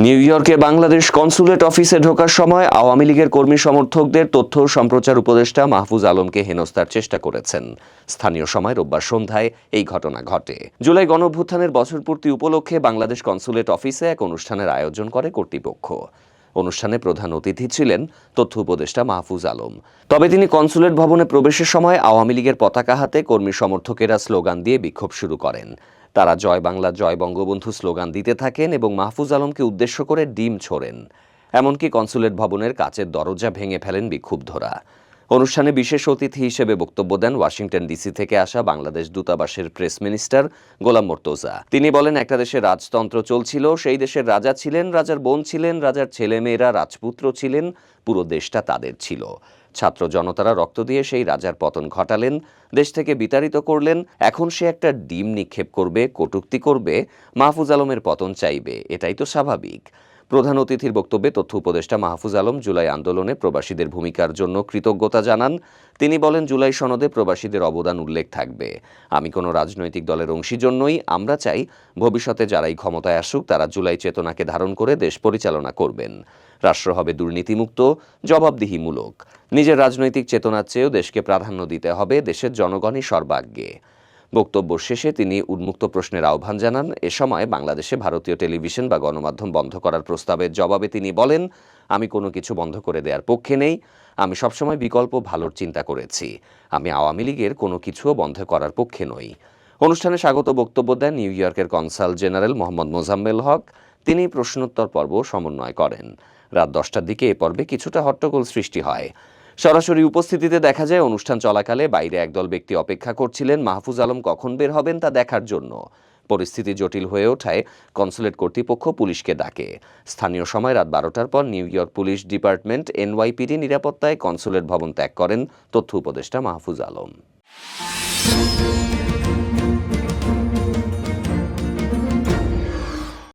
New ইয়র্কে Bangladesh consulate অফিসে ঢোকার সময় আওয়ামী লীগের কর্মী সমর্থকদের তথ্য সম্প্রচার উপদেষ্টা মাহফুজ আলমকে হেনস্থার চেষ্টা করেছেন। স্থানীয় সময় রোববার সন্ধ্যায় এই ঘটনা ঘটে। জুলাই গণঅভ্যুত্থানের বছরপূর্তি উপলক্ষে বাংলাদেশ কনসুলেট অফিসে এক অনুষ্ঠানের আয়োজন করে কর্তৃপক্ষ। অনুষ্ঠানে প্রধান অতিথি ছিলেন তথ্য উপদেষ্টা মাহফুজ আলম। তবে তিনি কনসুলেট ভবনে প্রবেশের সময় আওয়ামী লীগের পতাকা হাতে কর্মী সমর্থকেরা স্লোগান দিয়ে বিক্ষোভ শুরু করেন। তারা জয় বাংলা জয় বঙ্গবন্ধু স্লোগান দিতে থাকেন এবং মাহফুজ আলমকে উদ্দেশ্য করে ডিম ছোড়েন। এমনকি কনসুলেট ভবনের কাচের দরজা ভেঙে ফেলেন বিক্ষুব্ধরা। অনুষ্ঠানে বিশেষ অতিথি হিসেবে বক্তব্য দেন ওয়াশিংটন ডিসি থেকে আসা বাংলাদেশ দূতাবাসের প্রেস মিনিস্টার গোলাম মোর্তজা। তিনি বলেন, একটা দেশে রাজতন্ত্র চলছিল, সেই দেশের রাজা ছিলেন, রাজার বোন ছিলেন, রাজার ছেলেমেয়েরা রাজপুত্র ছিলেন, পুরো দেশটা তাদের ছিল। ছাত্র জনতারা রক্ত দিয়ে সেই রাজার পতন ঘটালেন, দেশ থেকে বিতাড়িত করলেন। এখন সে একটা ডিম নিক্ষেপ করবে, কটূক্তি করবে, মাহফুজ আলমের পতন চাইবে, এটাই তো স্বাভাবিক। প্রধান অতিথির বক্তব্যে তথ্য উপদেষ্টা মাহফুজ আলম জুলাই আন্দোলনে প্রবাসীদের ভূমিকার জন্য কৃতজ্ঞতা জানান। তিনি বলেন, জুলাই সনদে প্রবাসীদের অবদান উল্লেখ থাকবে। আমি কোনো রাজনৈতিক দলের অংশীজন নই। আমরা চাই ভবিষ্যতে যারাই ক্ষমতায় আসুক তারা জুলাই চেতনাকে ধারণ করে দেশ পরিচালনা করবেন। রাষ্ট্র হবে দুর্নীতিমুক্ত, জবাবদিহিমূলক। নিজের রাজনৈতিক চেতনার চেয়েও দেশকে প্রাধান্য দিতে হবে, দেশের জনগণই সর্বাগ্রে। বক্তব্য শেষে তিনি উন্মুক্ত প্রশ্নের আহ্বান জানান। এ সময় বাংলাদেশে ভারতীয় টেলিভিশন বা গণমাধ্যম বন্ধ করার প্রস্তাবের জবাবে তিনি বলেন, আমি কোনো কিছু বন্ধ করে দেওয়ার পক্ষে নেই। আমি সবসময় বিকল্প ভালোর চিন্তা করেছি। আমি আওয়ামী লীগের কোনো কিছুও বন্ধ করার পক্ষে নই। অনুষ্ঠানে স্বাগত বক্তব্য দেন নিউ ইয়র্কের কনসাল জেনারেল মোহাম্মদ মোজাম্মেল হক। তিনি প্রশ্নোত্তর পর্ব সমন্বয় করেন। রাত 10টার দিকে এ পর্বে কিছুটা হট্টগোল সৃষ্টি হয়। সরাসরি উপস্থিতিতে দেখা যায় অনুষ্ঠান চলাকালে বাইরে একদল ব্যক্তি অপেক্ষা করছিলেন মাহফুজ আলম কখন বের হবেন তা দেখার জন্য। পরিস্থিতি জটিল হয়ে ওঠায় কনসুলেট কর্তৃপক্ষ পুলিশকে ডাকে। স্থানীয় সময় রাত 12টার পর new York police department NYPD নিরাপত্তায় কনসুলেট ভবন ত্যাগ করেন তথ্য উপদেষ্টা মাহফুজ আলম।